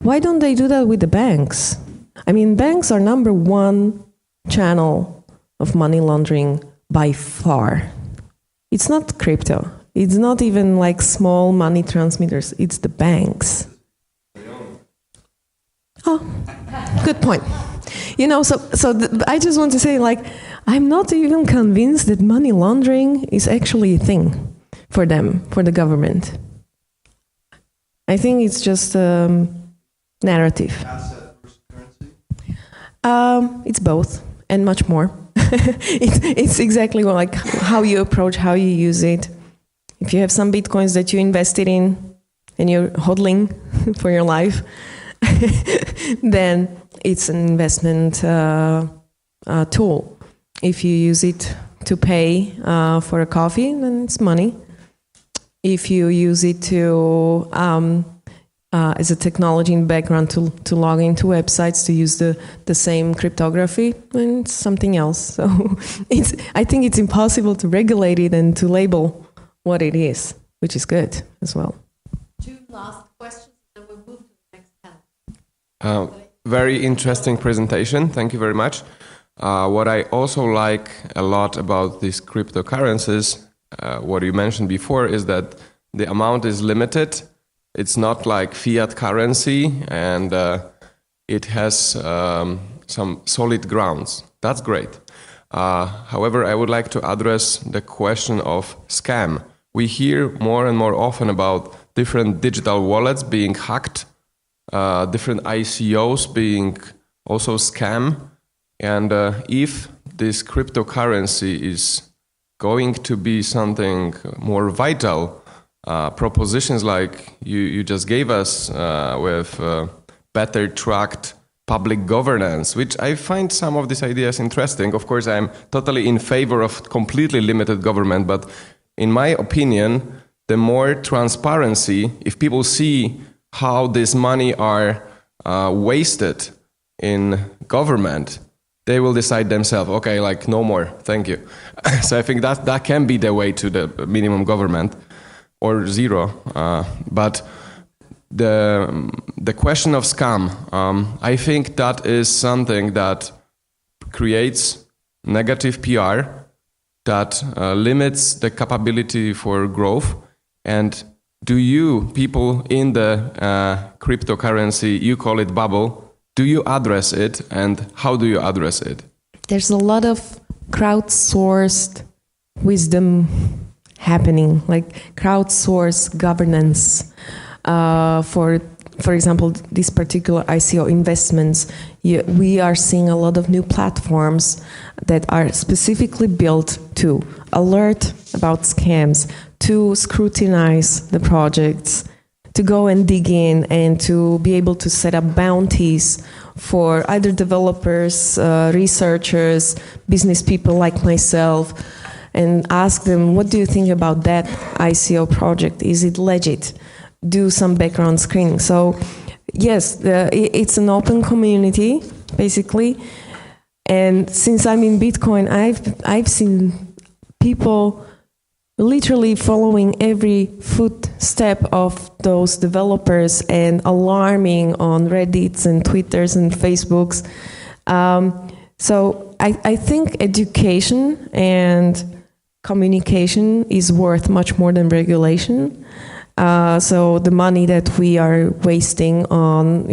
why don't they do that with the banks? I mean, banks are number one channel of money laundering by far. It's not crypto. It's not even like small money transmitters. It's the banks. Oh, good point. I just want to say, I'm not even convinced that money laundering is actually a thing for them, for the government. I think it's just narrative. Asset versus currency? It's both and much more. It's exactly like how you approach, how you use it. If you have some bitcoins that you invested in and you're hodling for your life, then it's an investment tool. If you use it to pay for a coffee, then it's money. If you use it to as a technology in the background to log into websites, to use the same cryptography, then it's something else. So I think it's impossible to regulate it and to label what it is, which is good as well. 2 last questions, and then we'll move to the next panel. Very interesting presentation. Thank you very much. What I also like a lot about these cryptocurrencies, what you mentioned before, is that the amount is limited. It's not like fiat currency, and it has some solid grounds. That's great. However, I would like to address the question of scam. We hear more and more often about different digital wallets being hacked, different ICOs being also scam. And if this cryptocurrency is going to be something more vital, propositions like you just gave us with better tracked public governance, which I find some of these ideas interesting. Of course, I'm totally in favor of completely limited government, but in my opinion, the more transparency, if people see how this money are wasted in government, they will decide themselves, okay, like no more, thank you. So I think that can be the way to the minimum government or zero. But the question of scam, I think that is something that creates negative PR, that limits the capability for growth. And do you, people in the cryptocurrency, you call it bubble, do you address it, and how do you address it? There's a lot of crowdsourced wisdom happening, like crowdsourced governance. For example, these particular ICO investments, we are seeing a lot of new platforms that are specifically built to alert about scams, to scrutinize the projects, to go and dig in and to be able to set up bounties for either developers, researchers, business people like myself, and ask them, what do you think about that ICO project? Is it legit? Do some background screening. So yes, it's an open community, basically. And since I'm in Bitcoin, I've seen people literally following every footstep of those developers and alarming on Reddits and Twitters and Facebooks. So I think education and communication is worth much more than regulation. So the money that we are wasting on,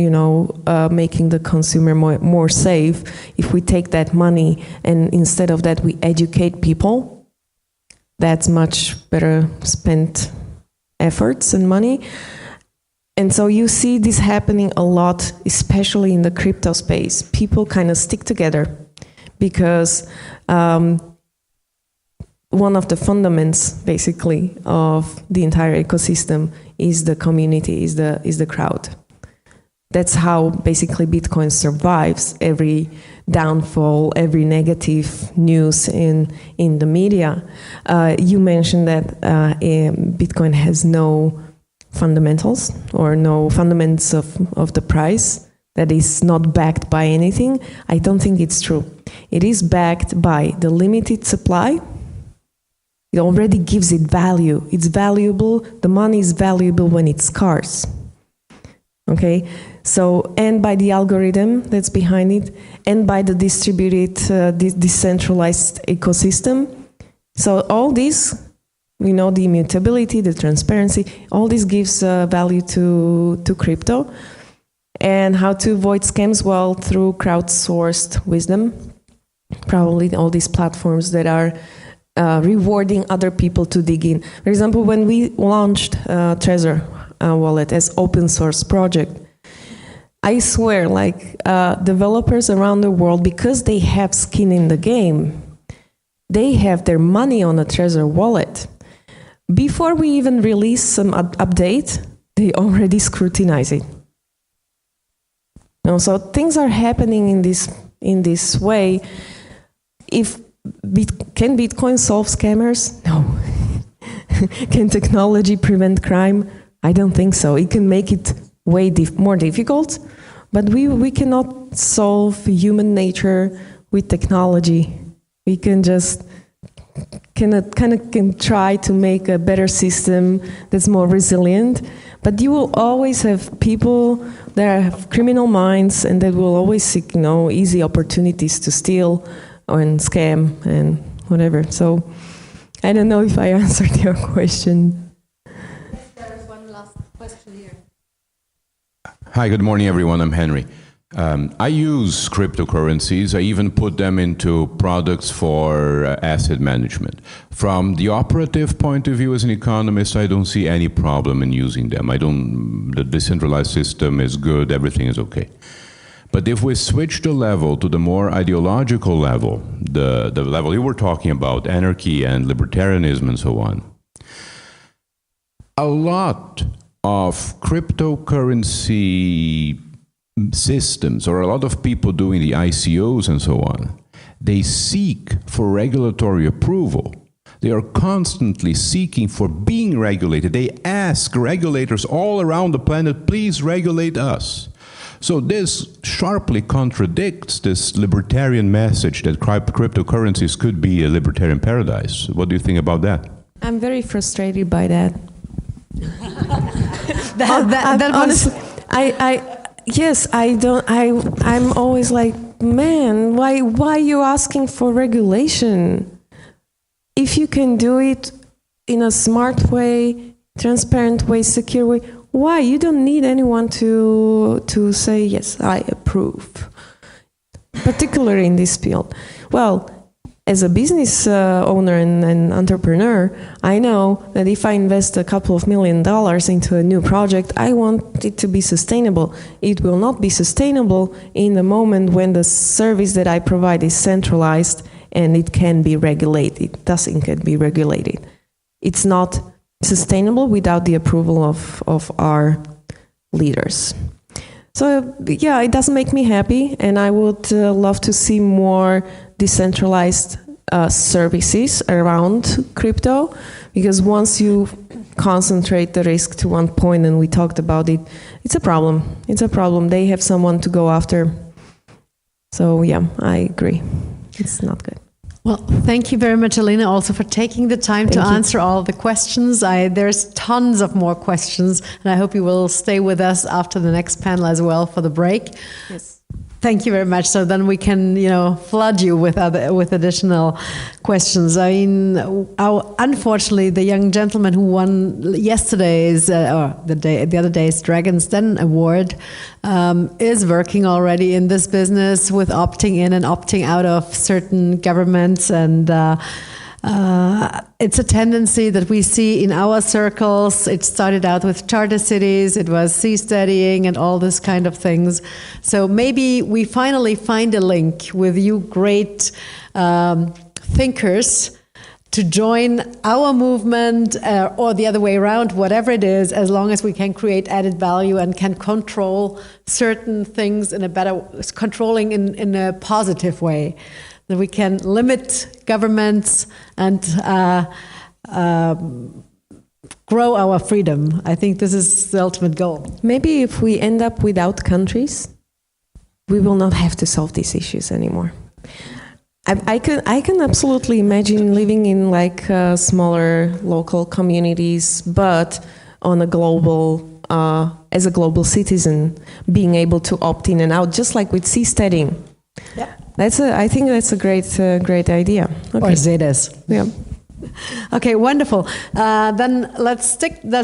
making the consumer more safe, if we take that money and instead of that we educate people, that's much better spent efforts and money. And so you see this happening a lot, especially in the crypto space. People kind of stick together because one of the fundamentals, basically, of the entire ecosystem is the community, is the crowd. That's how basically Bitcoin survives every downfall, every negative news in the media. You mentioned that Bitcoin has no fundamentals or no fundamentals of the price, that is not backed by anything. I don't think it's true. It is backed by the limited supply. It already gives it value. It's valuable. The money is valuable when it's scarce. Okay? So, and by the algorithm that's behind it, and by the distributed, decentralized ecosystem. So all this, the immutability, the transparency, all this gives value to crypto. And how to avoid scams? Well, through crowdsourced wisdom. Probably all these platforms that are rewarding other people to dig in. For example, when we launched Trezor wallet as open source project, I swear, like developers around the world, because they have skin in the game, they have their money on a Trezor wallet. Before we even release some update, they already scrutinize it. No, so things are happening in this way. Can Bitcoin solve scammers? No. Can technology prevent crime? I don't think so. It can make it way more difficult, but we cannot solve human nature with technology. We can just can try to make a better system that's more resilient, but you will always have people that have criminal minds and that will always seek, easy opportunities to steal and scam and whatever. So I don't know if I answered your question. There is one last question here. Hi, good morning, everyone. I'm Henry. I use cryptocurrencies. I even put them into products for asset management. From the operative point of view as an economist, I don't see any problem in using them. The decentralized system is good, everything is okay. But if we switch the level to the more ideological level, the level you were talking about, anarchy and libertarianism and so on, a lot of cryptocurrency systems, or a lot of people doing the ICOs and so on, they seek for regulatory approval. They are constantly seeking for being regulated. They ask regulators all around the planet, please regulate us. So this sharply contradicts this libertarian message that cryptocurrencies could be a libertarian paradise. What do you think about that? I'm very frustrated by that. Honestly, Yes, I'm always like, man, why are you asking for regulation? If you can do it in a smart way, transparent way, secure way, why? You don't need anyone to say, yes, I approve. Particularly in this field. Well, as a business owner and entrepreneur, I know that if I invest a couple of $1 million into a new project, I want it to be sustainable. It will not be sustainable in the moment when the service that I provide is centralized and it can be regulated. Thus, it can be regulated. It's not sustainable without the approval of our leaders. So, yeah, it doesn't make me happy, and I would love to see more decentralized services around crypto, because once you concentrate the risk to one point, and we talked about it, it's a problem. It's a problem. They have someone to go after. So, yeah, I agree. It's not good. Well, thank you very much, Alena, also for taking the time to answer all the questions. There's tons of more questions, and I hope you will stay with us after the next panel as well for the break. Yes. Thank you very much. So then we can, flood you with additional questions. I mean, unfortunately, the young gentleman who won yesterday's the other day's Dragon's Den Award is working already in this business with opting in and opting out of certain governments, and it's a tendency that we see in our circles. It started out with charter cities, it was seasteading and all this kind of things. So maybe we finally find a link with you great thinkers to join our movement, or the other way around, whatever it is, as long as we can create added value and can control certain things in controlling in a positive way. That we can limit governments and grow our freedom. I think this is the ultimate goal. Maybe if we end up without countries, we will not have to solve these issues anymore. I can absolutely imagine living in like smaller local communities, but on a global, as a global citizen, being able to opt in and out, just like with seasteading. Yeah. I think that's a great idea. Okay. Or ZEDES. Yeah. Okay, wonderful. Then let's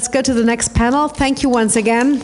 go to the next panel. Thank you once again.